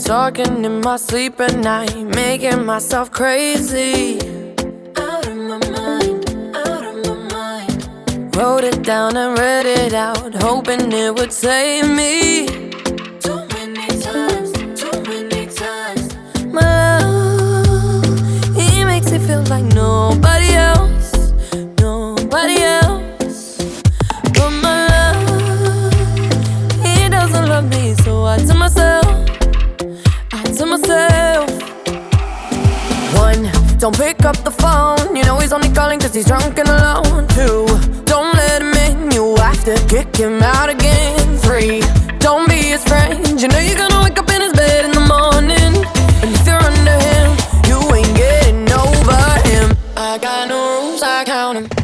talking in my sleep at night, making myself crazy. Out of my mind, out of my mind. Wrote it down and read it out, hoping it would save me. Too many times, too many times. My love, he makes it feel like nobody else, nobody else. But my love, he doesn't love me, so I tell myself, one, don't pick up the phone, you know he's only calling cause he's drunk and alone. Two, don't let him in, you have to kick him out again. Three, don't be his friend, you know you're gonna wake up in his bed in the morning. And if you're under him, you ain't getting over him. I got no rules, I count 'em.